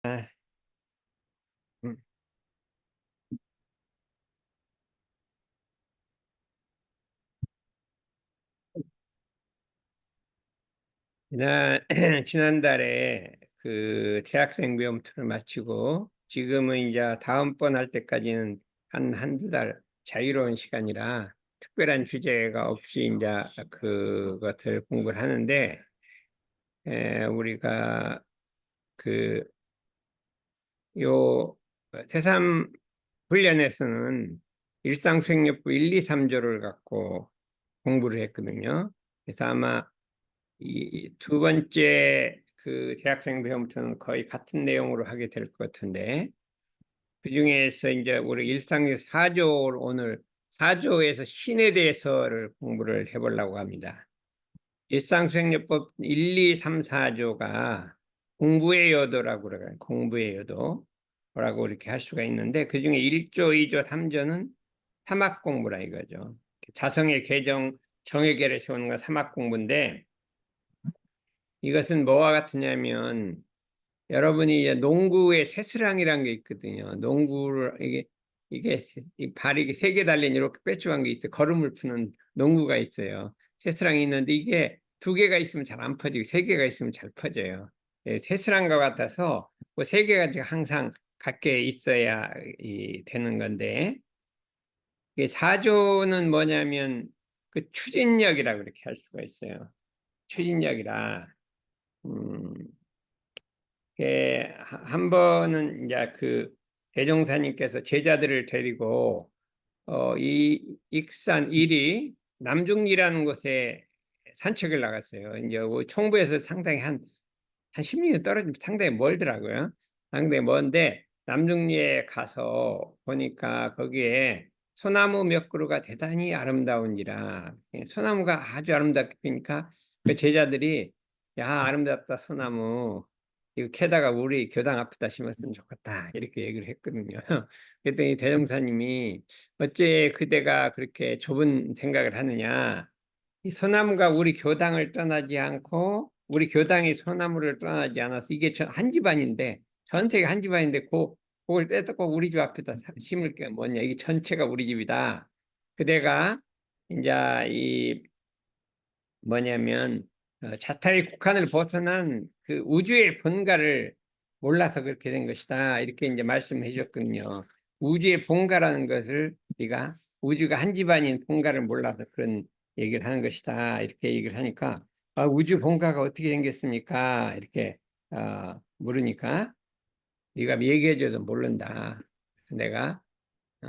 아, 음. 지난, 지난달에 그 대학생 미용투를 마치고 지금은 이제 다음번 할 때까지는 한두 달 자유로운 시간이라 특별한 주제가 없이 이제 그것을 공부를 하는데, 우리가 그 요 새삼 훈련에서는 일상수행요법 1, 2, 3조를 갖고 공부를 했거든요. 그래서 아마 이 두 번째 그 대학생 배움부터는 거의 같은 내용으로 하게 될 것 같은데, 그 중에서 이제 우리 일상의 4조, 오늘 4조에서 신에 대해서를 공부를 해보려고 합니다. 일상수행요법 1, 2, 3, 4조가 공부의 요도라고 그래요. 공부의 요도라고 이렇게 할 수가 있는데, 그 중에 1조, 2조, 3조는 사막 공부라 이거죠. 자성의 개정, 정의계를 세우는 건 사막 공부인데, 이것은 뭐와 같으냐면, 여러분이 이제 농구에 새스랑이라는 게 있거든요. 농구를 이게 이 발이 세 개 달린 이렇게 빼쭉한 게 있어요. 걸음을 푸는 농구가 있어요. 새스랑이 있는데 이게 두 개가 있으면 잘 안 퍼지고 세 개가 있으면 잘 퍼져요. 새스랑과 같아서 뭐세 개가 항상 갖게 있어야 되는 건데, 이게 사조는 뭐냐면 그 추진력이라고 그렇게 할 수가 있어요. 추진력이라. 음, 한 번은 이제 그 대종사님께서 제자들을 데리고 이 익산 일이 남중리라는 곳에 산책을 나갔어요. 이제 총부에서 상당히 한 10년 떨어지면 상당히 멀더라고요. 상당히 먼데 남중리에 가서 보니까 거기에 소나무 몇 그루가 대단히 아름다운지라, 소나무가 아주 아름답게 피니까 그 제자들이, 야, 아름답다 소나무, 이거 캐다가 우리 교당 앞에다 심었으면 좋겠다, 이렇게 얘기를 했거든요. 그랬더니 대종사님이, 어째 그대가 그렇게 좁은 생각을 하느냐, 이 소나무가 우리 교당을 떠나지 않고 우리 교당이 소나무를 떠나지 않아서 이게 한 집안인데, 전체가 한 집안인데 그걸 떼놓고 우리 집 앞에다 심을 게 뭐냐, 이게 전체가 우리 집이다. 그대가 이제 이 뭐냐면 자타의 국한을 벗어난 그 우주의 본가를 몰라서 그렇게 된 것이다, 이렇게 이제 말씀해 주셨거든요. 우주의 본가라는 것을, 네가 우주가 한 집안인 본가를 몰라서 그런 얘기를 하는 것이다, 이렇게 얘기를 하니까, 우주 본가가 어떻게 생겼습니까, 이렇게 물으니까, 네가 얘기해 줘도 모른다. 내가 어,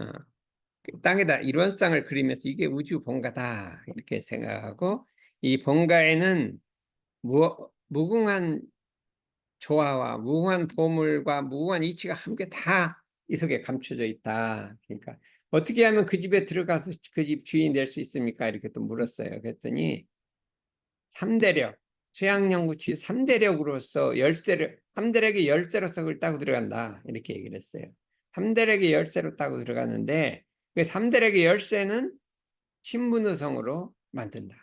그 땅에다 일원상을 그리면서 이게 우주 본가다, 이렇게 생각하고, 이 본가에는 무궁한 조화와 무궁한 보물과 무궁한 이치가 함께 다 이 속에 감춰져 있다. 그러니까 어떻게 하면 그 집에 들어가서 그 집 주인이 될 수 있습니까, 이렇게 또 물었어요. 그랬더니 3대력, 최양연구치 3대력으로서 열쇠를, 3대력의 열쇠로서 그걸 따고 들어간다, 이렇게 얘기를 했어요. 3대력의 열쇠로 따고 들어갔는데, 그 3대력의 열쇠는 신분의성으로 만든다.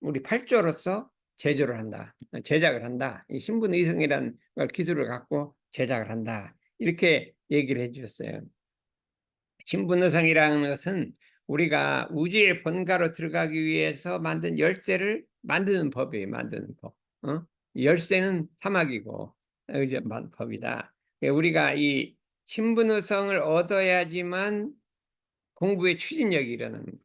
우리 8조로서 제조를 한다, 제작을 한다. 이 신분의성이라는 기술을 갖고 제작을 한다, 이렇게 얘기를 해주셨어요. 신분의성이라는 것은 우리가 우주의 본가로 들어가기 위해서 만든 열쇠를 만드는 법이에요. 만드는 법. 열쇠는 사막이고 이제 법이다. 우리가 이 신분의성을 얻어야지만 공부의 추진력이 일어나는 거예요.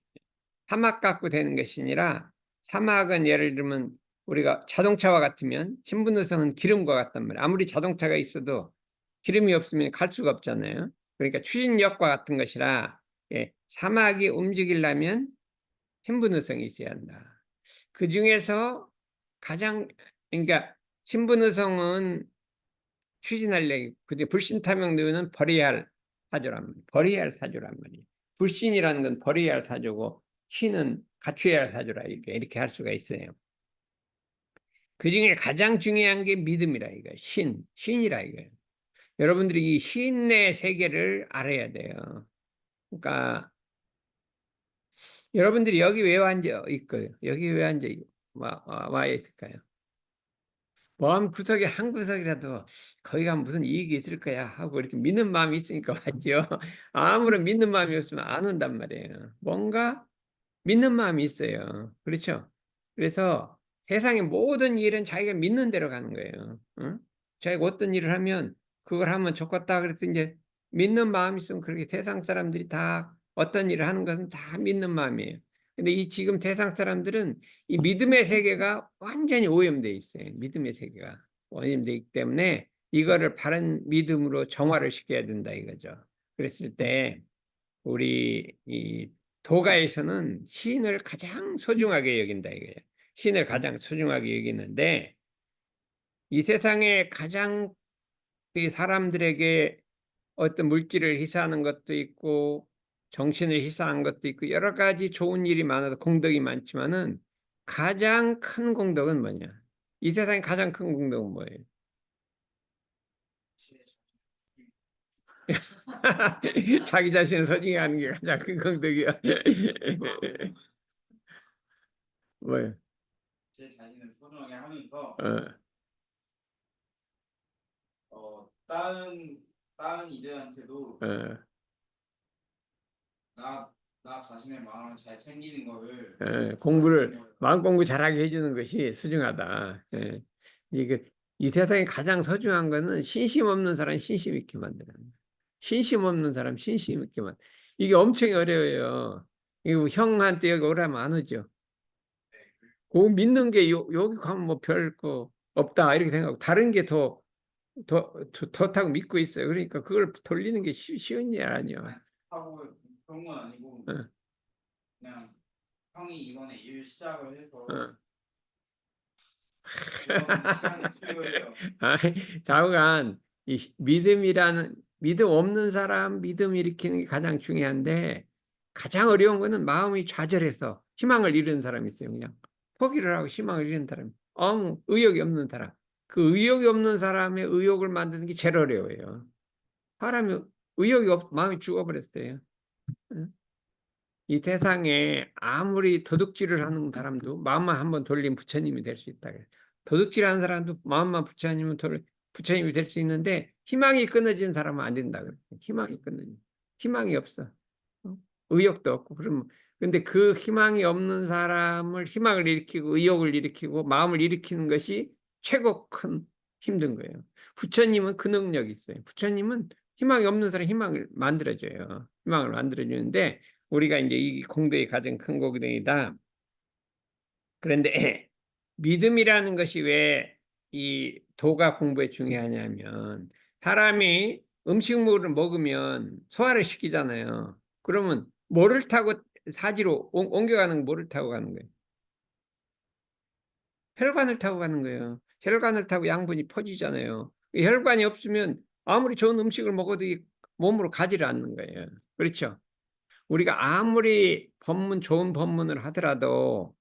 사막 갖고 되는 것이 아니라, 사막은 예를 들면 우리가 자동차와 같으면 신분의성은 기름과 같단 말이에요. 아무리 자동차가 있어도 기름이 없으면 갈 수가 없잖아요. 그러니까 추진력과 같은 것이라, 사막이 움직이려면 신분의성이 있어야 한다. 그 중에서 가장, 그러니까 신분의성은 추진하려고, 근데 불신타명도는 버려야 할 사조란 말이에요. 버려야 할 사조란 말이에요. 불신이라는 건 버려야 할 사조고, 신은 갖춰야 할 사조라, 이렇게 할 수가 있어요. 그 중에 가장 중요한 게 믿음이라 이거예요. 신이라 이거예요. 여러분들이 이 신의 세계를 알아야 돼요. 그러니까 여러분들이 여기 왜 앉아 있고요? 여기 왜 앉아 와 있을까요? 마음 구석에 한 구석이라도 거기 가면 무슨 이익이 있을 거야 하고 이렇게 믿는 마음이 있으니까 왔죠. 아무런 믿는 마음이 없으면 안 온단 말이에요. 뭔가 믿는 마음이 있어요. 그렇죠? 그래서 세상의 모든 일은 자기가 믿는 대로 가는 거예요. 응? 자기가 어떤 일을 하면 그걸 하면 좋겠다. 그래서 이제 믿는 마음이 있으면 그렇게 세상 사람들이 다 어떤 일을 하는 것은 다 믿는 마음이에요. 근데 이 지금 세상 사람들은 이 믿음의 세계가 완전히 오염돼 있어요. 믿음의 세계가 오염돼 있기 때문에 이거를 바른 믿음으로 정화를 시켜야 된다 이거죠. 그랬을 때 우리 이 도가에서는 신을 가장 소중하게 여긴다 이거예요. 신을 가장 소중하게 여기는데 이 세상에 가장 이 사람들에게 어떤 물질을 희사하는 것도 있고 정신을 희사하는 것도 있고 여러 가지 좋은 일이 많아서 공덕이 많지만은 가장 큰 공덕은 뭐냐? 이 세상에 가장 큰 공덕은 뭐예요? 자기 자신을 소중히 하는 게 가장 큰 공덕이야. 뭐예요? 제 자신을 소중하게 하면서 어, 다른 이들한테도 어. 나 나 자신의 마음을 잘 챙기는 거를 공부를 가르치는 거를 마음 공부 잘하게 해주는 것이 소중하다. 이게 이 세상에 가장 소중한 거는 신심 없는 사람 신심 있게 만드는 거야. 신심 없는 사람 신심 있게 만. 이게 엄청 어려워요. 이거 형한테 여기 오라면 안 오죠. 그 믿는 게 여기 가면 뭐 별 거 없다 이렇게 생각하고 다른 게 더 좋다고 믿고 있어요. 그러니까 그걸 돌리는 게 쉬운 일 아니야. 하고 그런 건 아니고 어, 그냥 형이 이번에 일 시작을 해서 어. 그런 시간이 필요해요. 아, 좌우간 이 믿음이라는 믿음 없는 사람 믿음 일으키는 게 가장 중요한데 가장 어려운 거는 마음이 좌절해서 희망을 잃은 사람이 있어요. 그냥 포기를 하고 희망을 잃은 사람. 아무 의욕이 없는 사람. 그 의욕이 없는 사람의 의욕을 만드는 게 제일 어려워요. 사람이 의욕이 없, 마음이 죽어버렸어요. 응? 이 세상에 아무리 도둑질을 하는 사람도 마음만 한번 돌리면 부처님이 될 수 있다. 도둑질하는 사람도 마음만 부처님은 부처님이 될 수 있는데 희망이 끊어진 사람은 안 된다. 희망이 끊어진. 희망이 없어. 어? 의욕도 없고 그러면 근데 그 희망이 없는 사람을 희망을 일으키고 의욕을 일으키고 마음을 일으키는 것이 최고 큰 힘든 거예요. 부처님은 그 능력이 있어요. 부처님은 희망이 없는 사람 희망을 만들어줘요. 희망을 만들어주는데 우리가 이제 이 공덕이 가장 큰 거거든이다. 그런데 믿음이라는 것이 왜 이 도가 공부에 중요하냐면 사람이 음식물을 먹으면 소화를 시키잖아요. 그러면 뭐를 타고 사지로 옮겨가는 뭐를 타고 가는 거예요? 혈관을 타고 가는 거예요. 혈관을 타고 양분이 퍼지잖아요. 이 혈관이 없으면 아무리 좋은 음식을 먹어도 이 몸으로 가지를 않는 거예요. 그렇죠? 우리가 아무리 좋은 법문을 하더라도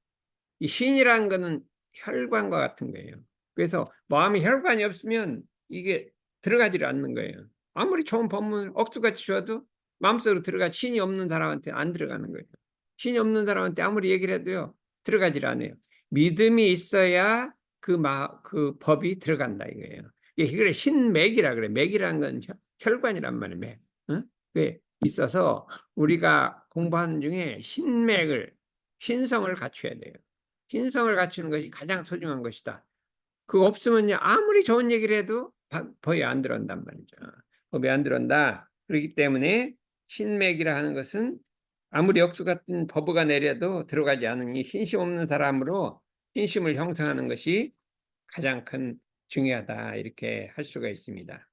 이 신이라는 거는 혈관과 같은 거예요. 그래서 마음에 혈관이 없으면 이게 들어가지를 않는 거예요. 아무리 좋은 법문을 억수같이 줘도 마음속으로 신이 없는 사람한테 안 들어가는 거예요. 신이 없는 사람한테 아무리 얘기를 해도요, 들어가지를 않아요. 믿음이 있어야 그 법이 들어간다 이거예요. 이게 신맥이라 그래. 맥이라는 건 혈관이란 말이에요. 맥. 응? 그게 있어서 우리가 공부하는 중에 신성을 갖춰야 돼요. 신성을 갖추는 것이 가장 소중한 것이다. 그거 없으면요, 아무리 좋은 얘기를 해도 법이 안 들어온단 말이죠. 법이 안 들어온다. 그렇기 때문에 신맥이라 하는 것은 아무리 역수 같은 법어가 내려도 들어가지 않으니 신심 없는 사람으로 신심을 형성하는 것이 가장 큰 중요하다. 이렇게 할 수가 있습니다.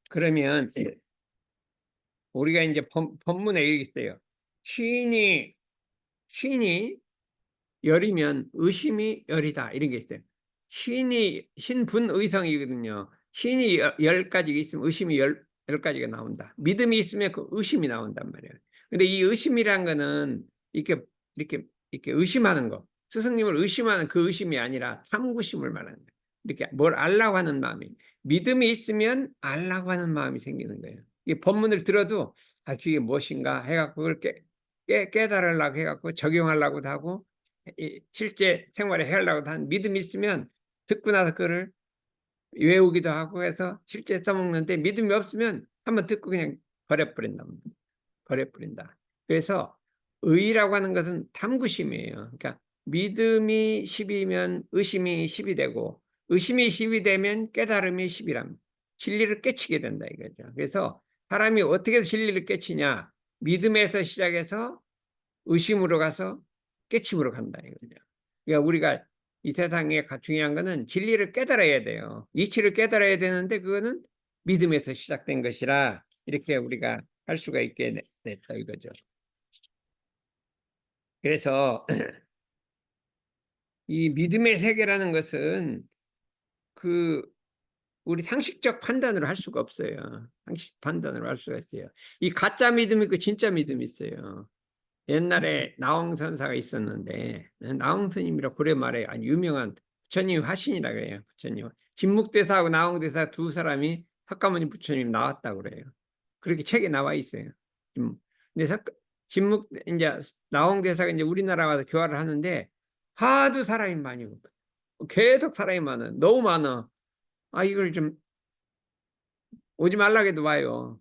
그러면 우리가 이제 법문에 이렇게 있어요. 신이 열이면 의심이 열이다 이런 게 있어요. 신분의성이거든요. 신이 열 가지가 있으면 의심이 열 가지가 나온다. 믿음이 있으면 그 의심이 나온단 말이에요. 근데 이 의심이란 거는 이렇게 이렇게 의심하는 거. 스승님을 의심하는 그 의심이 아니라 탐구심을 말하는 거예요. 이렇게 뭘 알라고 하는 마음이. 믿음이 있으면 알라고 하는 마음이 생기는 거예요. 이 법문을 들어도 아 그게 무엇인가 해갖고 그걸 깨달으려고 해갖고 적용하려고도 하고 실제 생활에 하려고 하는 믿음이 있으면 듣고 나서 그거를 외우기도 하고 해서 실제 써먹는데 믿음이 없으면 한번 듣고 그냥 버려버린다. 버려버린다. 그래서 의라고 하는 것은 탐구심이에요. 그러니까 믿음이 10이면 의심이 10이 되고 의심이 10이 되면 깨달음이 10이랍니다. 진리를 깨치게 된다 이거죠. 그래서 사람이 어떻게 진리를 깨치냐? 믿음에서 시작해서 의심으로 가서 깨침으로 간다 이거죠. 그러니까 우리가 이 세상에 중요한 거는 진리를 깨달아야 돼요. 이치를 깨달아야 되는데 그거는 믿음에서 시작된 것이라 이렇게 우리가 할 수가 있게 됐다 이거죠. 그래서 이 믿음의 세계라는 것은 그 우리 상식적 판단으로 할 수가 없어요. 상식 판단으로 할 수가 있어요. 이 가짜 믿음이 있고 진짜 믿음이 있어요. 옛날에 나홍 선사가 있었는데 나홍 스님이라 고려 말에 아주 유명한 부처님 화신이라고 해요. 부처님 진묵대사하고 나홍대사 두 사람이 석가모니 부처님 나왔다고 그래요. 그렇게 책에 나와 있어요. 근데 진묵 이제 나홍대사가 이제 우리나라 와서 교화를 하는데 하도 사람이 많이 오고 계속 사람이 많아. 너무 많아. 아 이걸 좀 오지 말라 해도 와요.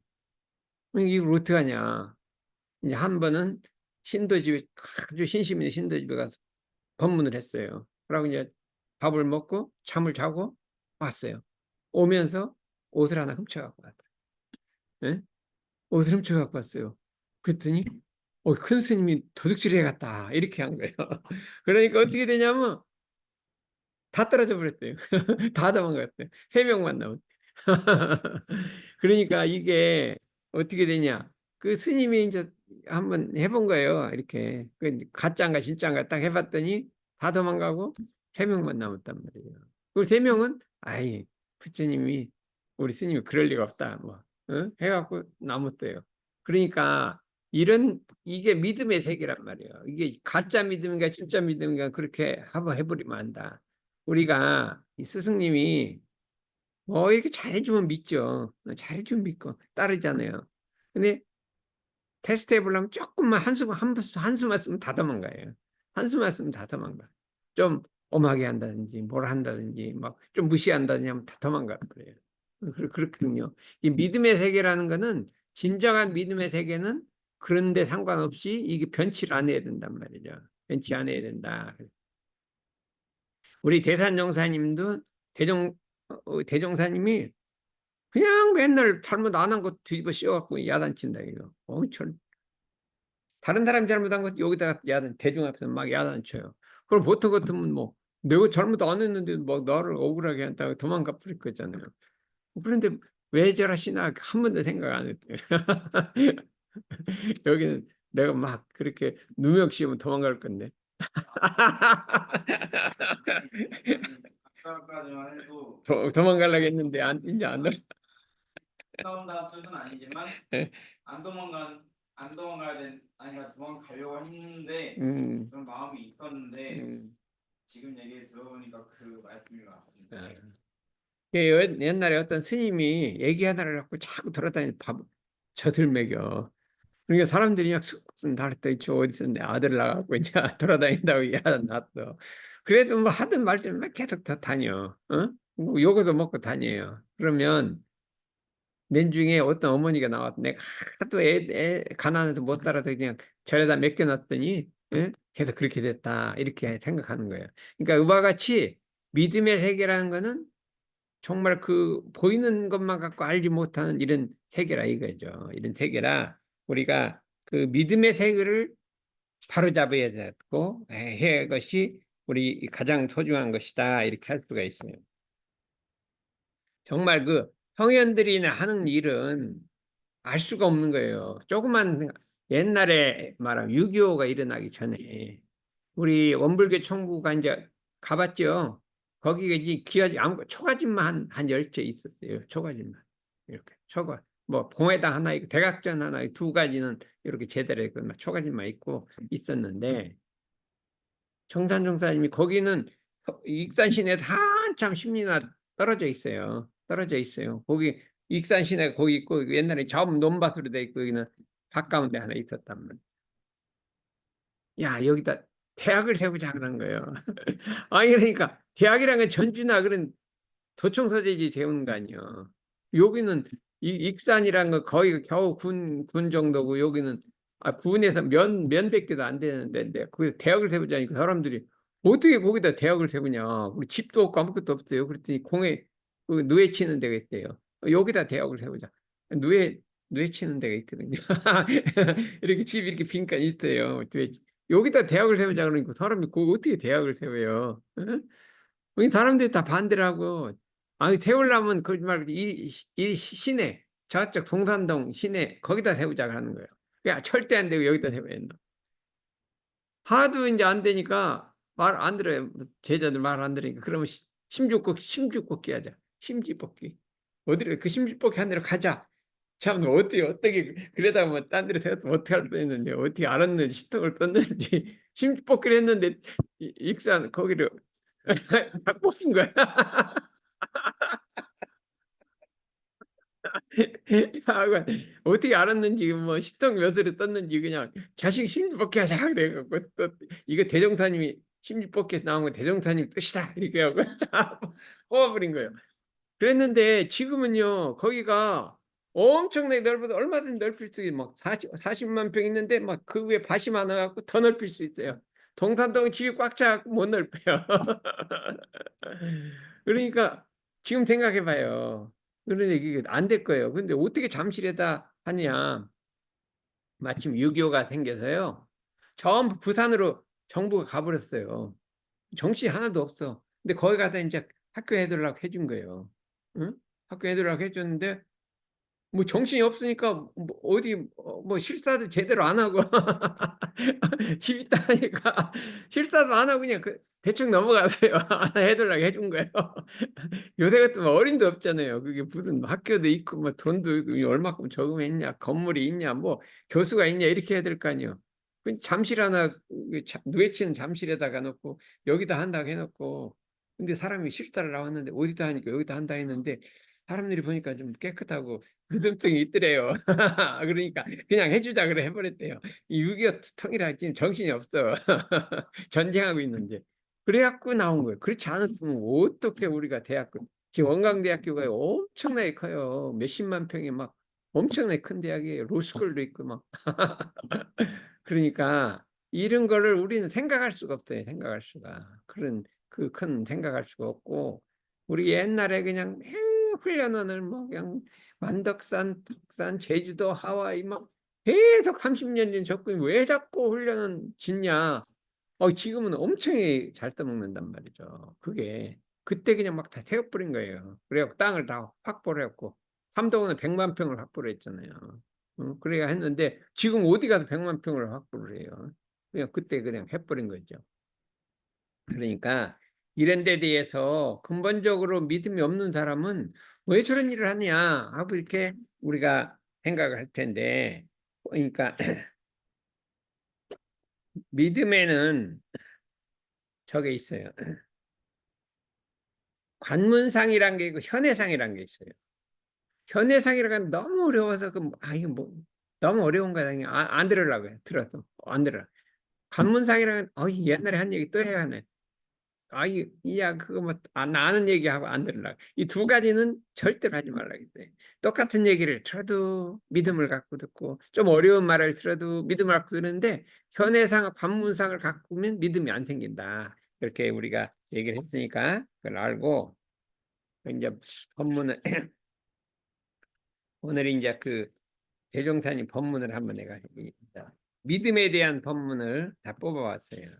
이걸 어떻게 하냐. 이제 한 번은 신도집에 아주 신심 있는 신도집에 가서 법문을 했어요. 그러고 이제 밥을 먹고 잠을 자고 왔어요. 오면서 옷을 하나 훔쳐갖고 왔다. 예? 옷을 훔쳐갖고 왔어요. 그랬더니 큰 스님이 도둑질 해갔다 이렇게 한 거예요. 그러니까 어떻게 되냐면 다 떨어져 버렸대요. 다 도망갔대요. 3명만 남았대요. 그러니까 이게 어떻게 되냐. 그 스님이 이제 한번 해본 거예요. 이렇게. 가짜인가 진짜인가 딱 해봤더니 다 도망가고 3명만 남았단 말이에요. 그 3명은 아이 부처님이 우리 스님이 그럴 리가 없다. 뭐 해갖고 남았대요. 그러니까 이게 믿음의 세계란 말이에요. 이게 가짜 믿음인가 진짜 믿음인가 그렇게 한번 해버리면 안다. 우리가 이 스승님이 뭐 이렇게 잘해주면 믿죠. 잘해주면 믿고 따르잖아요. 근데 테스트 해보려면 조금만 한수만 쓰면 다 도망가요. 한수만 쓰면 다 도망가. 좀 엄하게 한다든지 뭘 한다든지 막 좀 무시한다든지 하면 다 도망가 그래요. 그렇거든요. 이 믿음의 세계라는 거는 진정한 믿음의 세계는 그런데 상관없이 이게 변치를 안 해야 된단 말이죠. 변치 안 해야 된다. 우리 대산정사님도 대종사님이 그냥 맨날 잘못 안 한 거 뒤집어 씌워갖고 야단친다 이거. 다른 사람 잘못한 거 여기다가 대중 앞에서 막 야단쳐요. 그럼 보통 같으면 뭐 내가 잘못 안 했는데 뭐 나를 억울하게 한다고 도망가 버릴 거잖아요. 그런데 왜 저러시나 한 번도 생각 안 했대요. 여기는 내가 막 그렇게 누명 씌우면 도망갈 건데. 아까까지만 해도 도망가려고 했는데 이제 안 싸운다는 뜻은 아니지만 예. 안 도망가야 된 아니가 도망가려고 했는데 음, 그런 마음이 있었는데 음. 지금 얘기 들어보니까 그 말씀이 맞습니다. 아. 옛날에 어떤 스님이 얘기 하나를 갖고 자꾸 돌아다니는 젖을 먹여. 그러니까 사람들이 그냥 나랬더니 저 어디서 내 아들 나가고 이제 돌아다닌다고 야단 놨어. 그래도 뭐 하든 말든 막 계속 다 다녀. 뭐 요거도 먹고 다녀요. 그러면 낸 중에 어떤 어머니가 나왔더 내가 하도 가난해서 못 따라서 그냥 절에다 맡겨놨더니 계속 그렇게 됐다 이렇게 생각하는 거예요. 그러니까 이와 같이 믿음의 세계라는 거는 정말 그 보이는 것만 갖고 알지 못하는 이런 세계라 이거죠. 이런 세계라 우리가 그 믿음의 세계를 바로잡아야 되고 해야 것이 우리 가장 소중한 것이다 이렇게 할 수가 있어요. 정말 그 성현들이나 하는 일은 알 수가 없는 거예요. 조그만 옛날에 말하면 6.25가 일어나기 전에 우리 원불교 총부가 이제 가봤죠. 거기가 이제 기아지 아무 초가집만 한 10채 있었어요. 초가집만 이렇게 초가 뭐 봉해당 하나 있고 대각전 하나 있고 두 가지는 이렇게 제대로 했고 초가집만 있고 있었는데 정산정사님이 거기는 익산 시내에 한참 10리나 떨어져 있어요. 떨어져 있어요. 거기 익산 시내 거기 있고 옛날에 자업 논밭으로 돼 있고 여기는 가까운 데 하나 있었단 말이야. 야 여기다 대학을 세우자 그런 거예요. 아니 그러니까 대학이란 건 전주나 그런 도청 서재지 재우는 거 아니야. 여기는 이 익산이란 건 거의 겨우 군 정도고 여기는 군에서 면백개도 안 되는 데인데 그 대학을 세우자니까 사람들이 어떻게 거기다 대학을 세우냐. 우리 집도 없고 아무것도 없어요. 그랬더니 공에 그 누에 치는 데가 있대요. 여기다 대학을 세우자. 누에 치는 데가 있거든요. 이렇게 집 이렇게 빈칸 있어요. 여기다 대학을 세우자 그러니까 사람이 그거 어떻게 대학을 세워요? 응? 우리 사람들이 다 반대를 하고, 아니, 세우려면 거짓말, 이 시내, 저쪽 동산동 시내, 거기다 세우자 하는 거예요. 야, 절대 안 되고 여기다 세워야 된다. 하도 이제 안 되니까 말 안 들어요. 제자들 말 안 들으니까. 그러면 심주뽑기 하자. 심지뽑기. 어디로, 그 심지뽑기 한 데로 가자. 참, 어떻게, 그러다가 뭐, 딴 데로 세웠으면 어떻게 할 뻔했는지, 어떻게 알았는지, 시통을 떴는지, 심지뽑기를 했는데, 익산, 거기를 다 뽑힌 거야. 하고 어떻게 알았는지 뭐 시통 몇으로 떴는지 그냥 자식 심지뽑기 하자 그래갖고 또 이거 대종사님이 심지뽑기에서 나온 거 대종사님 뜻이다 이렇게 하고 뽑아버린 거예요. 그랬는데 지금은요 거기가 엄청나게 넓어도 얼마든지 넓힐 수 있고 막 40만 평 있는데 막 그 위에 밭이 많아갖고 더 넓힐 수 있어요. 동탄동은 집이 꽉 차갖고 못 넓혀요. 그러니까 지금 생각해봐요. 그런데 이게 안 될 거예요. 근데 어떻게 잠실에다 하냐. 마침 6.25가 생겨서요. 전부 부산으로 정부가 가버렸어요. 정신이 하나도 없어. 근데 거기 가서 이제 학교 해달라고 해준 거예요. 응? 학교 해달라고 해줬는데 뭐 정신이 없으니까 뭐 어디 뭐 실사도 제대로 안 하고 집 있다 하니까 실사도 안 하고 그냥 대충 넘어가세요. 해달라고 해준 거예요. 요새 같으면 어림도 없잖아요. 그게 무슨 학교도 있고 뭐 돈도 있고 얼마큼 저금했냐 건물이 있냐 뭐 교수가 있냐 이렇게 해야 될 거 아니에요. 잠실 하나 누에치는 잠실에다가 놓고 여기다 한다고 해놓고 근데 사람이 실사를 나왔는데 어디다 하니까 여기다 한다 했는데 사람들이 보니까 좀 깨끗하고 믿음성이 있더래요. 그러니까 그냥 해주자 그래 해버렸대요. 이 6.25 통이라 지금 정신이 없어. 전쟁하고 있는데. 그래갖고 나온 거예요. 그렇지 않았으면 어떻게 우리가 대학교 지금 원광대학교가 엄청나게 커요. 몇십만 평이 막 엄청나게 큰 대학이에요. 로스쿨도 있고 막. 그러니까 이런 거를 우리는 생각할 수가 없어요. 생각할 수가. 그런 그 큰 생각할 수가 없고 우리 옛날에 그냥 훈련원을 뭐 그냥 만덕산, 덕산, 제주도, 하와이 막 계속 30년 전 적군이 왜 자꾸 훈련은 짓냐? 지금은 엄청 잘 떠먹는단 말이죠. 그게 그때 그냥 막 다 태워버린 거예요. 그래갖고 땅을 다 확보를 했고 삼도원은 100만 평을 확보를 했잖아요. 그래야 했는데 지금 어디 가서 100만 평을 확보를 해요. 그냥 그때 그냥 해버린 거죠. 그러니까 이런 데 대해서 근본적으로 믿음이 없는 사람은 왜 저런 일을 하냐 하고 이렇게 우리가 생각을 할 텐데 그러니까 믿음에는 저게 있어요. 관문상이란 게 있고 현해상이란 게 있어요. 현해상이라는 건 너무 어려워서 이거 뭐 너무 어려운 거야. 안 들으려고 해. 들어서 안 들어. 관문상이라는 옛날에 한 얘기 또 해야 하네. 야, 그거 뭐, 나 아는 얘기하고 안 들으려고. 이 두 가지는 절대로 하지 말라겠대. 똑같은 얘기를 들어도 믿음을 갖고 듣고, 좀 어려운 말을 들어도 믿음을 갖고 듣는데, 현해상, 관문상을 갖고면 믿음이 안 생긴다. 이렇게 우리가 얘기를 했으니까, 그걸 알고, 이제 법문을, 오늘 이제 그 대종사님 법문을 한번 내가 믿음에 대한 법문을 다 뽑아왔어요.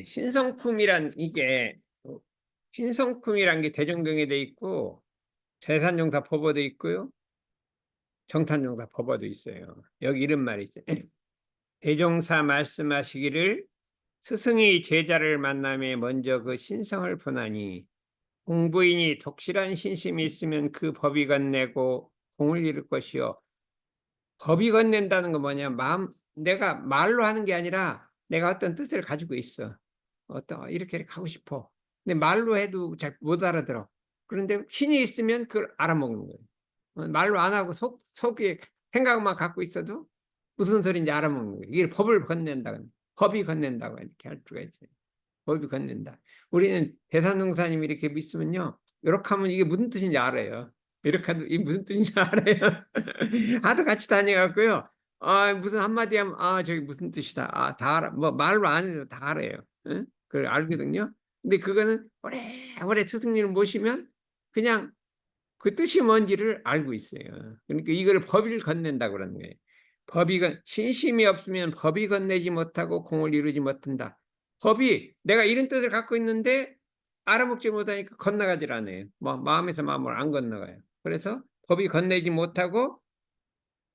신성품이란 신성품이란 게 대정경에 돼 있고 재산용사 법어도 있고요. 정탄용사 법어도 있어요. 여기 이런 말이 있어요. 대종사 말씀하시기를 스승이 제자를 만남에 먼저 그 신성을 보나니 공부인이 독실한 신심이 있으면 그 법이 건네고 공을 이룰 것이요. 법이 건넨다는 건 뭐냐? 내가 말로 하는 게 아니라 내가 어떤 뜻을 가지고 있어. 이렇게 하고 싶어. 근데 말로 해도 잘 못 알아들어. 그런데 신이 있으면 그걸 알아먹는 거예요. 말로 안 하고 속에 생각만 갖고 있어도 무슨 소리인지 알아먹는 거예요. 이게 법을 건넨다. 법이 건넨다고 이렇게 할 수가 있어요. 법이 건넨다. 우리는 대산동사님 이렇게 믿으면요, 이렇게 하면 이게 무슨 뜻인지 알아요. 이렇게 하도 이게 무슨 뜻인지 알아요. 하도 같이 다녀갖고요. 아, 무슨 한마디 하면 아, 저기 무슨 뜻이다. 아, 다 알아. 뭐 말로 안 해도 다 알아요. 응? 그걸 알거든요. 근데 그거는 오래 스승님을 모시면 그냥 그 뜻이 뭔지를 알고 있어요. 그러니까 이걸 법을 건넨다고 그러는 거예요. 신심이 없으면 법이 건네지 못하고 공을 이루지 못한다. 법이 내가 이런 뜻을 갖고 있는데 알아먹지 못하니까 건너가질 않아요. 뭐 마음에서 마음을 안 건너가요. 그래서 법이 건네지 못하고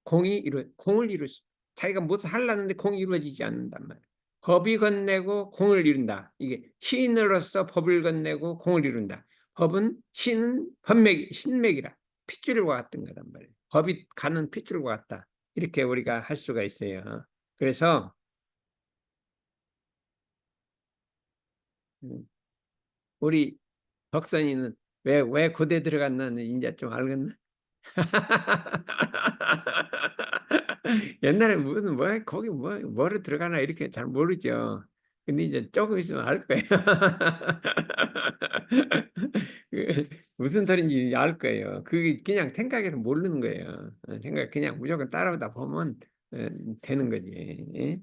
공을 이룰 수, 자기가 무엇을 하려는데 공이 이루어지지 않는단 말이에요. 법이 건네고 공을 이룬다. 이게 시인으로서 법을 건네고 공을 이룬다. 법은 신은 신맥이라 핏줄과 같은 거란 말이에요. 법이 가는 핏줄과 같다. 이렇게 우리가 할 수가 있어요. 그래서 우리 덕선이는 왜 고대 들어갔나는 이제 좀 알겠나? 옛날에 무슨 거기 뭐를 들어가나 이렇게 잘 모르죠. 근데 이제 조금 있으면 알 거예요. 무슨 소린지 알 거예요. 그게 그냥 생각해서 모르는 거예요. 생각 그냥 무조건 따라오다 보면 어, 되는 거지. 예?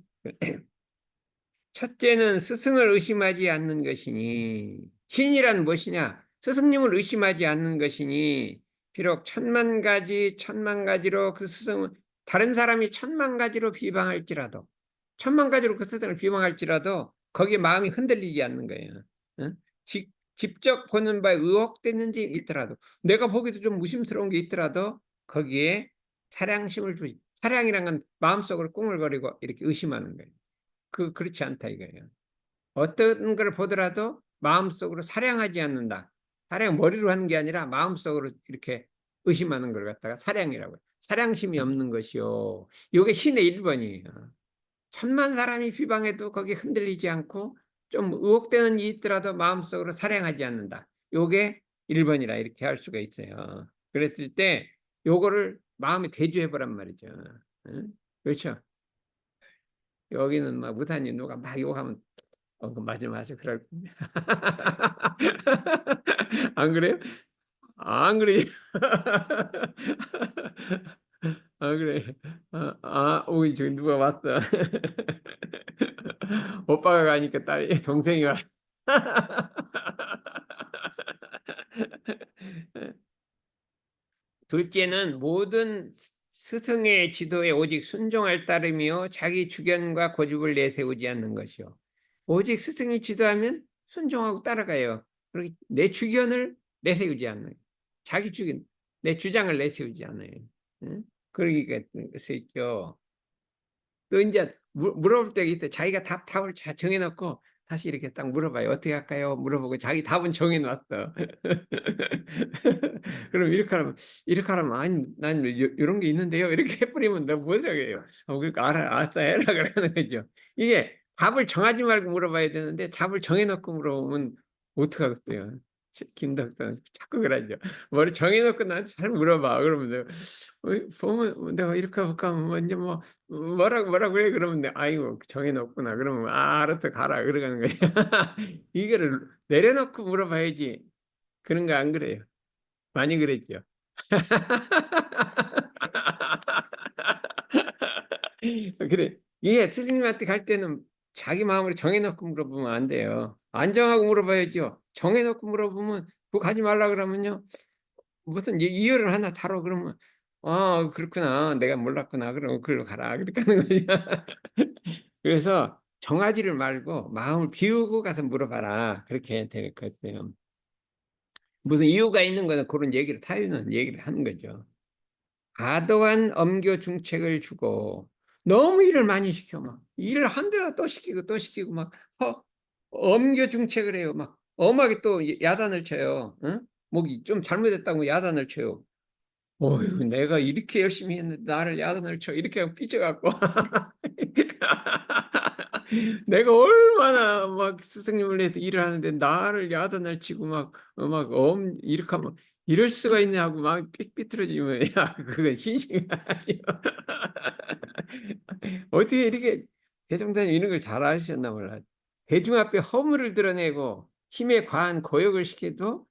첫째는 스승을 의심하지 않는 것이니, 신이란 무엇이냐? 스승님을 의심하지 않는 것이니, 비록 천만 가지로 그 스승은 다른 사람이 천만 가지로 비방할지라도, 천만 가지로 그 스승을 비방할지라도 거기에 마음이 흔들리지 않는 거예요. 응? 직접 보는 바에 의혹되는지 있더라도, 내가 보기도 좀 무심스러운 게 있더라도 거기에 사량이란 건 마음속으로 꿍얼거리고 이렇게 의심하는 거예요. 그렇지 않다 이거예요. 어떤 걸 보더라도 마음속으로 사량하지 않는다. 사량 머리로 하는 게 아니라 마음속으로 이렇게 의심하는 걸 갖다가 사량이라고 해요. 사량심이 없는 것이요. 이게 신의 1번이에요. 천만 사람이 비방해도 거기에 흔들리지 않고 좀 의혹되는 일이 있더라도 마음속으로 사량하지 않는다. 요게 1번이라 이렇게 할 수가 있어요. 그랬을 때 요거를 마음에 대조해 보란 말이죠. 응? 그렇죠? 여기는 막 무사님 누가 막 욕하면 그 맞아 맞아 그럴 안 그래요? 안 그래. 안 그래. 오이 저기 누가 왔다. 오빠가 가니까 딸이 동생이 왔. 둘째는 모든 스승의 지도에 오직 순종할 따름이요 자기 주견과 고집을 내세우지 않는 것이요. 오직 스승이 지도하면 순종하고 따라가요. 그리고 내 주견을 내세우지 않아요. 자기 주견, 내 주장을 내세우지 않아요. 응? 그러기가 있죠. 또 이제 물어볼 때가 있어. 자기가 답을 정해놓고 다시 이렇게 딱 물어봐요. 어떻게 할까요? 물어보고 자기 답은 정해놨어. 그럼 이렇게 하면 아니 난 이런 게 있는데요. 이렇게 해버리면 너 뭐라고 해요? 그러니까 알았어 해라 그러는 거죠. 이게 답을 정하지 말고 물어봐야 되는데 답을 정해놓고 물어보면 어떡하겠어요. 김덕선 자꾸 그러죠. 뭘 정해놓고 나한테 잘 물어봐. 그러면 내가 보면 내가 이렇게 할까 먼저 뭐라고 그래 그러면 아이고 정해놓구나 그러면 알았어 가라 그러는 거야. 이거를 내려놓고 물어봐야지. 그런 거 안 그래요? 많이 그랬죠. 그래. 이게 스승님한테 갈 때는 자기 마음으로 정해놓고 물어보면 안 돼요. 안 정하고 물어봐야죠. 정해놓고 물어보면 그거 가지 말라 그러면요. 무슨 이유를 하나 다뤄 그러면 그렇구나 내가 몰랐구나 그러면 글로 가라 그렇게 하는 거죠. 그래서 정하지를 말고 마음을 비우고 가서 물어봐라 그렇게 될 것 같아요. 무슨 이유가 있는 거는 그런 얘기를 타유는 얘기를 하는 거죠. 과도한 엄교 중책을 주고 너무 일을 많이 시켜 막 일을 한 대나 또 시키고 또 시키고 막 엄교 중책을 해요. 막 엄하게 또 야단을 쳐요. 응? 뭐좀 잘못했다고 야단을 쳐요. 어휴, 내가 이렇게 열심히 했는데 나를 야단을 쳐 이렇게 삐져갖고 내가 얼마나 막 스승님을 해도 일을 하는데 나를 야단을 치고 이렇게 하면 이럴 수가 있냐 하고 막 삐뚤어지면 야 그건 신심이 아니야. 어떻게 이렇게 대종사님 이런 걸 잘 아시셨나 몰라. 대중 앞에 허물을 드러내고 힘에 과한 고역을 시켜도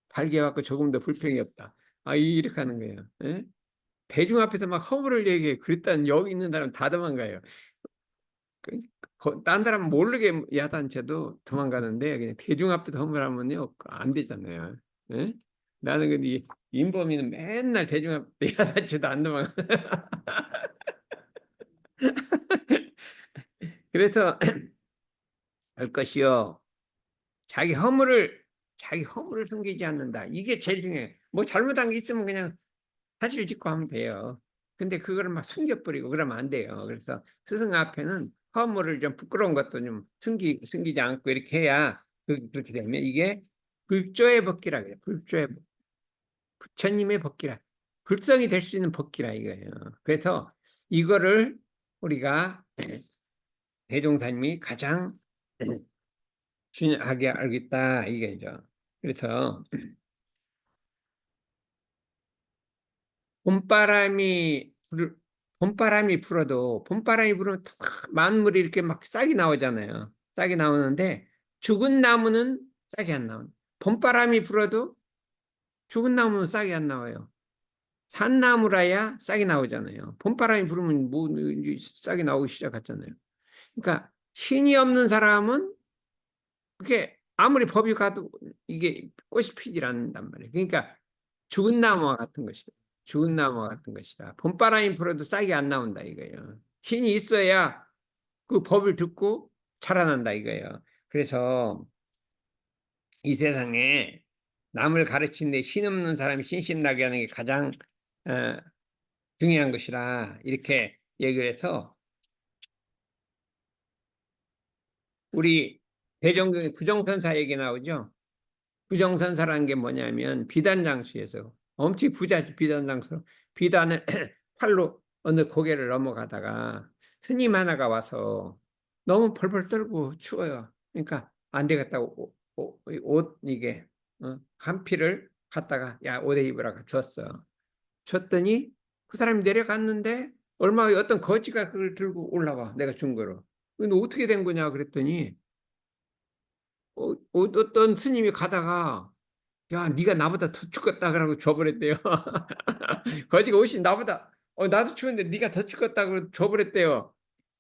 발개받고 조금 더 불평이 없다. 아, 이렇게 하는 거예요. 예? 대중 앞에서 막 허물을 얘기해. 그랬다는 여기 있는 사람 다 도망가요. 딴 사람 모르게 야단쳐도 도망가는데 그냥 대중 앞에서 허물하면요 안 되잖아요. 예? 나는 근데 이 인범이는 맨날 대중 앞에 야단쳐도 안 도망가. 그래서 할 것이요. 자기 허물을 숨기지 않는다. 이게 제일 중요해. 뭐 잘못한 게 있으면 그냥 사실 짓고 하면 돼요. 근데 그거를 막 숨겨버리고 그러면 안 돼요. 그래서 스승 앞에는 허물을 좀 부끄러운 것도 좀 숨기지 않고 이렇게 해야 그렇게 되면 이게 불조의 법기라 그래요. 불조의 법. 부처님의 법기라. 불성이 될 수 있는 법기라 이거예요. 그래서 이거를 우리가 대종사님이 가장 중요하게 알겠다 이게죠. 그래서 봄바람이 봄바람이 불어도 봄바람이 불으면 탁 만물이 이렇게 막 싹이 나오잖아요. 싹이 나오는데 죽은 나무는 싹이 안 나와요. 봄바람이 불어도 죽은 나무는 싹이 안 나와요. 산 나무라야 싹이 나오잖아요. 봄바람이 불으면 뭐 싹이 나오기 시작하잖아요. 그러니까 신이 없는 사람은 그게 아무리 법이 가도 이게 꽃이 피질 않는단 말이에요. 그러니까 죽은 나무와 같은 것이다. 죽은 나무와 같은 것이다. 봄바람이 불어도 싹이 안 나온다 이거예요. 신이 있어야 그 법을 듣고 자라난다 이거예요. 그래서 이 세상에 남을 가르치는데 신 없는 사람이 신신나게 하는 게 가장 어, 중요한 것이라 이렇게 얘기를 해서 우리 대종교 구정선사 얘기 나오죠. 부정선사라는 게 뭐냐면 비단장수에서 엄청 부자지 비단장수 비단을 팔로 어느 고개를 넘어가다가 스님 하나가 와서 너무 벌벌 떨고 추워요. 그러니까 안 되겠다고 옷 이게 한 피를 갖다가 야 옷에 입으라고 줬어. 줬더니 그 사람이 내려갔는데 얼마 후에 어떤 거지가 그걸 들고 올라와 내가 준 거로. 근데 어떻게 된 거냐 그랬더니 어떤 스님이 가다가 야, 네가 나보다 더 죽겠다 그러고 줘버렸대요. 거지가 옷이 나보다 나도 추운데 네가 더 죽겠다 그러고 줘버렸대요.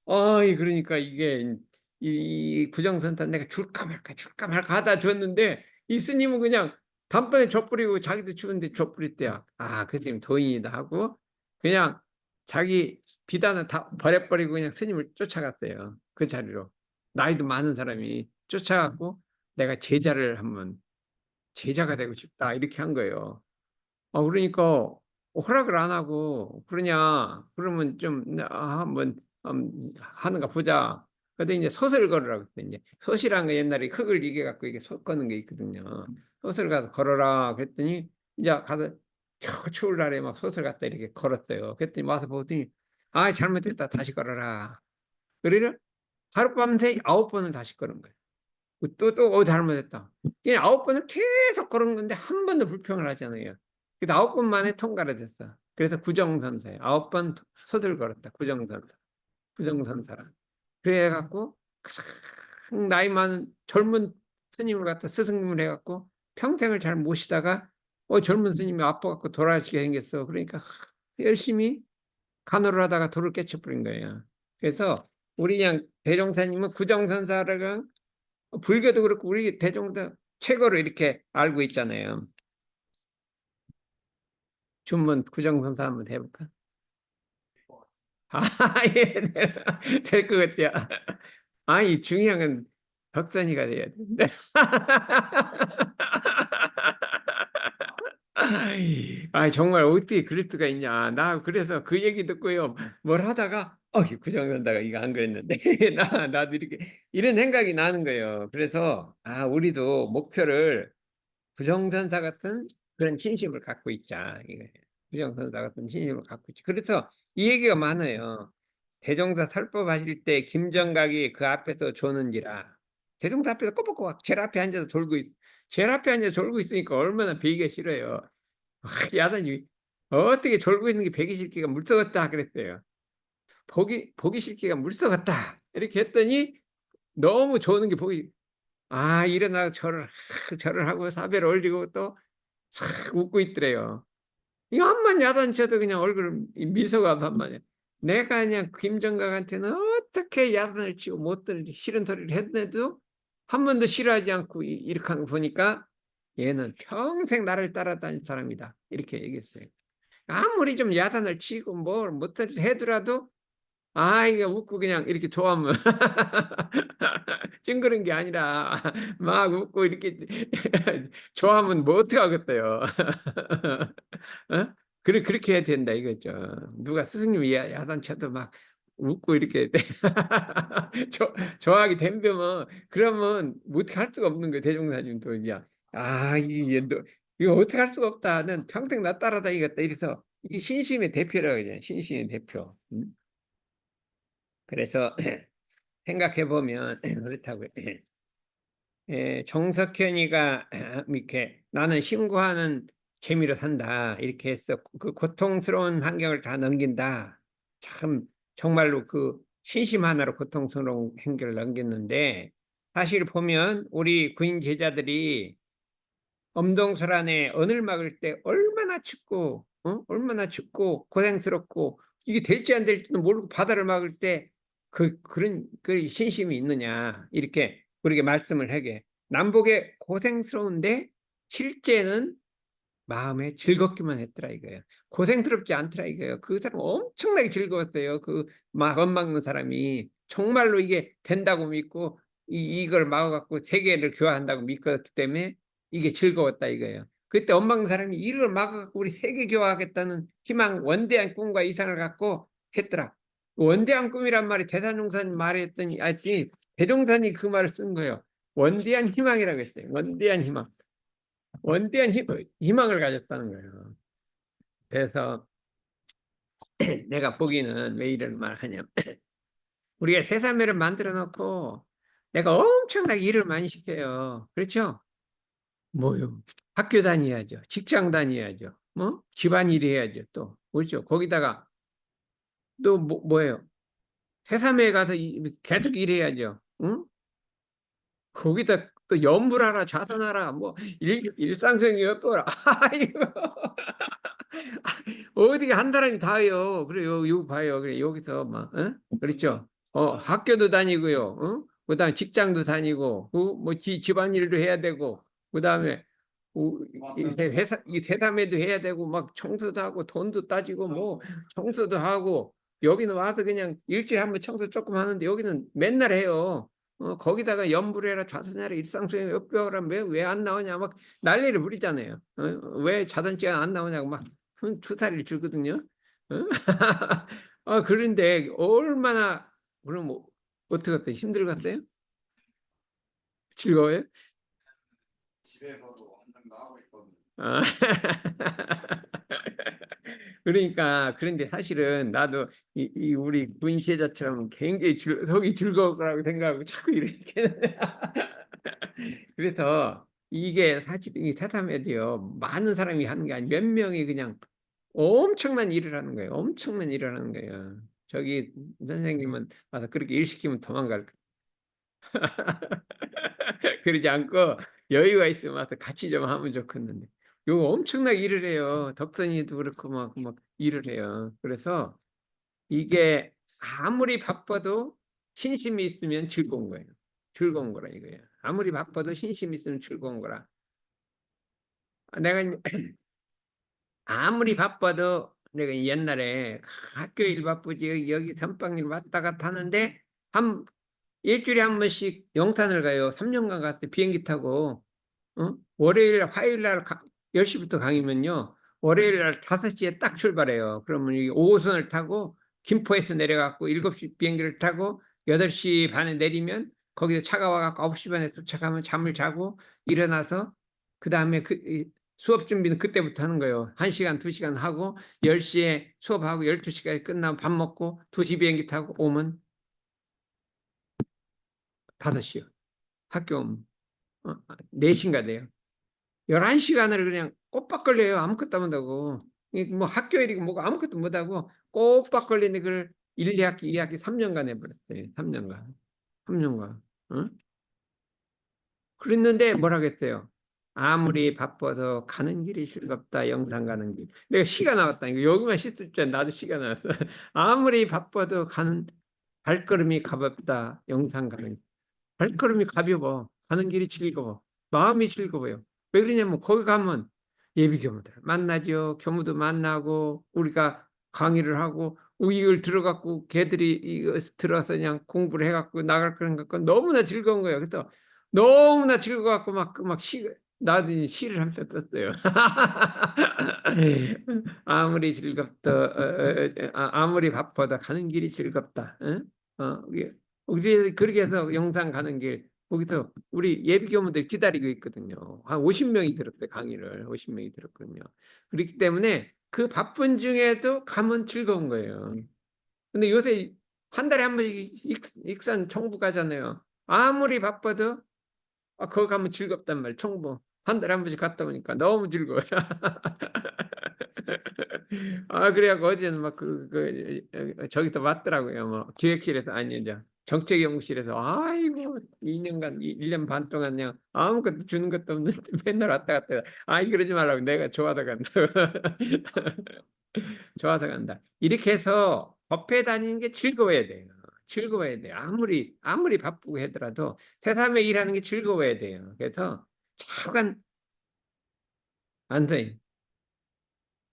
어이 그러니까 이게 이 부정선탄 내가 줄까 말까 하다 줬는데 이 스님은 그냥 단번에 줘버리고 자기도 추운데 줘버렸대요. 아, 그 스님 도인이다 하고 그냥 자기 비단을 다 버려버리고 그냥 스님을 쫓아갔대요. 그 자리로. 나이도 많은 사람이 쫓아갔고 내가 제자를 한번 제자가 되고 싶다 이렇게 한 거예요. 그러니까 허락을 안 하고 그러냐 그러면 좀 한번 하는가 보자. 근데 이제 솥을 걸으라고 그랬더니 이제 솥이란 게 옛날에 흙을 이게 갖고 이게 솥 거는 게 있거든요. 솥을 가서 걸어라 그랬더니 이제 가서 추울 날에 막 솥을 갖다 이렇게 걸었어요. 그랬더니 와서 보더니 아 잘못됐다 다시 걸어라. 그래를 하룻밤새 9번을 다시 걸은 거예요. 잘못했다. 그냥 9번을 계속 걸은 건데 한 번도 불평을 하지 않아요. 그래서 9번 만에 통과를 됐어. 그래서 구정선사예요. 9번 솥을 걸었다. 구정선사라. 그래갖고 나이 많은 젊은 스님을 갖다 스승님을 해갖고 평생을 잘 모시다가 젊은 스님이 아파갖고 돌아가시게 생겼어. 그러니까 열심히 간호를 하다가 돌을 깨쳐버린 거예요. 그래서 우리 그냥 대종사님은 구정선사를 불교도 그렇고 우리 대종도 최고로 이렇게 알고 있잖아요. 주문 구정선사 한번 해볼까? 아, 예, 될 것 같아요. 아니, 중요한 건 덕선이가 돼야 돼. 정말 어떻게 그럴 수가 있냐. 나 그래서 그 얘기 듣고요. 뭘 하다가, 구정선사가 이거 안 그랬는데. 나도 이렇게, 이런 생각이 나는 거예요. 그래서, 우리도 목표를 부정선사 같은 그런 신심을 갖고 있자. 이거예요. 부정선사 같은 신심을 갖고 있지. 그래서 이 얘기가 많아요. 대종사 설법하실 때 김정각이 그 앞에서 조는지라. 대종사 앞에서 꼬박꼬박 제일 앞에 앉아서 제일 앞에 앉아서 졸고 있으니까 얼마나 배기가 싫어요. 야단이 어떻게 졸고 있는 게 배기 싫기가 물썩었다 그랬어요. 보기 싫기가 물썩었다. 이렇게 했더니 너무 좋은 게 보이. 아, 일어나 절을 하고 사배를 올리고 또 싹 웃고 있더래요. 이거 한번 야단쳐도 그냥 얼굴 미소가 반만이야. 내가 그냥 김정각한테는 어떻게 야단을 치고 못 들지 싫은 소리를 했는데도 한 번도 싫어하지 않고 이렇게 하는 거 보니까 얘는 평생 나를 따라다닌 사람이다. 이렇게 얘기했어요. 아무리 좀 야단을 치고 뭘 못 해더라도 아, 이게 웃고 그냥 이렇게 좋아하면 찡그런 게 아니라 막 웃고 이렇게 좋아하면 뭐 어떻게 하겠어요. 어? 그렇게 해야 된다 이거죠. 누가 스승님이 야단 쳐도 막 웃고 이렇게 좋아하게 덤벼면 그러면 뭐 어떻게 할 수가 없는 거예요. 대종사님도 이제 아, 이거 어떻게 할 수가 없다. 는 평생 나 따라다니겠다. 이래서 이게 신심의 대표라고 하잖아요. 신심의 대표. 그래서 생각해 보면 그렇다고요. 정석현이가 이렇게 나는 신고하는 재미로 산다 이렇게 해서 그 고통스러운 환경을 다 넘긴다. 참 정말로 그 신심 하나로 고통스러운 환경을 넘겼는데 사실 보면 우리 구인 제자들이 엄동설안에 언을 막을 때 얼마나 춥고 얼마나 춥고 고생스럽고 이게 될지 안 될지도 모르고 바다를 막을 때 그런 그 신심이 있느냐 이렇게 우리에게 말씀을 하게 남북에 고생스러운데 실제는 마음에 즐겁기만 했더라 이거예요. 고생스럽지 않더라 이거예요. 그 사람 엄청나게 즐거웠어요. 그 막 언 막는 사람이 정말로 이게 된다고 믿고 이걸 막아갖고 세계를 교화한다고 믿었기 때문에 이게 즐거웠다 이거예요. 그때 언 막는 사람이 이를 막아갖고 우리 세계 교화하겠다는 희망, 원대한 꿈과 이상을 갖고 했더라. 원대한 꿈이란 말이 대산종사님 말했더니 대종사님 그 말을 쓴 거예요. 원대한 희망이라고 했어요. 원대한 희망. 원대한 희망을 가졌다는 거예요. 그래서 내가 보기는 왜 이런 말 하냐면 우리가 세상매를 만들어 놓고 내가 엄청나게 일을 많이 시켜요. 그렇죠? 뭐요? 학교 다녀야죠. 직장 다녀야죠. 뭐? 집안일 해야죠. 또. 그렇죠? 거기다가 또 뭐예요? 세상에 가서 계속 일해야죠. 응? 거기다 또 연불하라, 자선하라, 뭐 일상생활이 어떠라. 아이고. 어디 한 사람이 다요. 그래요. 요 봐요. 그래 여기서 막 그렇죠. 학교도 다니고요. 그다음에 직장도 다니고, 뭐 집안일도 해야 되고, 그다음에 이 세담에도 해야 되고, 막 청소도 하고, 돈도 따지고, 뭐 청소도 하고, 여기는 와서 그냥 일주일에 한 번 청소 조금 하는데 여기는 맨날 해요. 거기다가 연불해라, 좌선해라, 일상수행 엿배워라, 왜 안 나오냐, 막 난리를 부리잖아요. 왜 자던 시간 안 나오냐고 막 투사리를 주거든요. 어? 그런데 얼마나 그럼 어떻게 갔어요? 힘들었어요? 즐거워요? 집에서도 엄청 나오고 있거든요. 아. 그러니까 그런데 사실은 나도 이 우리 부인 제자처럼 굉장히 속이 즐거울 거라고 생각하고 자꾸 이렇게 그래서 이게 사실 이 태타메디어 많은 사람이 하는 게 아니 몇 명이 그냥 엄청난 일을 하는 거예요. 엄청난 일을 하는 거예요. 저기 선생님은 와서 그렇게 일 시키면 도망갈 거예요. 그러지 않고 여유가 있으면 와서 같이 좀 하면 좋겠는데 요거 엄청나게 일을 해요. 덕선이도 그렇고 막 일을 해요. 그래서 이게 아무리 바빠도 신심이 있으면 즐거운 거예요. 즐거운 거라 이거예요. 아무리 바빠도 신심이 있으면 즐거운 거라. 내가 아무리 바빠도 내가 옛날에 학교 일 바쁘지 여기 선방일 왔다 갔다 하는데 한 일주일에 한 번씩 영탄을 가요. 3년간 갔을 때 비행기 타고 월요일 화요일 날 10시부터 강의면요. 월요일 날 5시에 딱 출발해요. 그러면 이 5호선을 타고 김포에서 내려갖고 7시 비행기를 타고 8시 반에 내리면 거기서 차가 와갖고 9시 반에 도착하면 잠을 자고 일어나서 그다음에 수업 준비는 그때부터 하는 거예요. 1시간, 2시간 하고 10시에 수업하고 12시까지 끝나면 밥 먹고 2시 비행기 타고 오면 5시요. 학교 오면 4시인가 돼요. 11시간을 그냥 꼬박 걸려요. 아무것도 못하고. 뭐 학교 일이고 뭐고 아무것도 못하고 꼬박 걸리는 걸 1, 2학기, 2학기 3년간 해버렸어요. 3년간. 3년간. 응? 그랬는데 뭐라겠어요? 아무리 바빠도 가는 길이 즐겁다. 영상 가는 길. 내가 시가 나왔다니까. 여기만 씻을 줄 나도 시가 나왔어. 아무리 바빠도 가는 발걸음이 가볍다. 영상 가는 길. 발걸음이 가벼워. 가는 길이 즐거워. 마음이 즐거워요. 왜 그러냐면 거기 가면 예비 교무들 만나죠. 교무도 만나고 우리가 강의를 하고 이걸 들어갖고 걔들이 이거 들어서 그냥 공부를 해갖고 나갈 거는 갖고 너무나 즐거운 거예요. 그래서 너무나 즐거워갖고 나도 이제 시를 한 편 썼어요. 아무리 즐겁다, 아무리 바빠도 가는 길이 즐겁다. 응? 우리 그렇게 해서 영상 가는 길 거기서 우리 예비 교무들 기다리고 있거든요. 한 50명이 들었어요. 강의를 50명이 들었거든요. 그렇기 때문에 그 바쁜 중에도 가면 즐거운 거예요. 근데 요새 한 달에 한 번씩 익산 청부 가잖아요. 아무리 바빠도 거기 가면 즐겁단 말이에요. 청부 한 달에 한 번씩 갔다 오니까 너무 즐거워요. 그래갖고 어제는 막 저기서 왔더라고요. 뭐 기획실에서 아니 이제 정책연구실에서 아이고 2년간 1년 반 동안 그냥 아무것도 주는 것도 없는데 맨날 왔다 갔다 해요. 그러지 말라고 내가 좋아서 간다. 좋아서 간다. 이렇게 해서 법회 다니는 게 즐거워야 돼요. 즐거워야 돼요. 아무리 바쁘고 하더라도 새삼에 일하는 게 즐거워야 돼요. 그래서 잠깐 안 돼.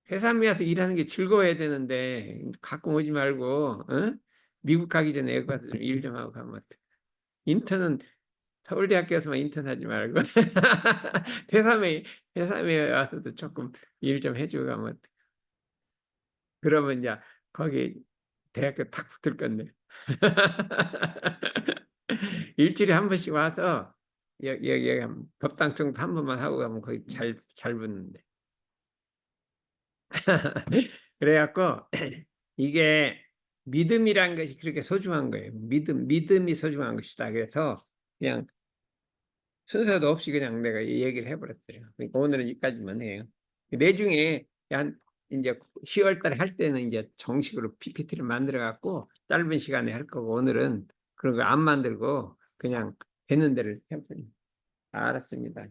새삼에 와서 일하는 게 즐거워야 되는데 가끔 오지 말고 미국 가기 전에 여기 가서 일 좀 하고 가면 어떡해. 인턴은 서울대학교에서만 인턴하지 말고 새삼에 와서도 조금 일 좀 해주고 가면 어떡해. 그러면 이제 거기 대학교 탁 붙을 건데. 일주일에 한 번씩 와서 여기 법당 정도 한 번만 하고 가면 거의 잘 붙는데. 그래갖고 이게 믿음이란 것이 그렇게 소중한 거예요. 믿음이 소중한 것이다. 그래서 그냥 순서도 없이 그냥 내가 이 얘기를 해버렸어요. 그러니까 오늘은 여기까지만 해요. 내중에 한 이제 10월 달에 할 때는 이제 정식으로 PPT를 만들어 갖고 짧은 시간에 할 거고 오늘은 그런 거 안 만들고 그냥 되는 대로 해보니 알았습니다.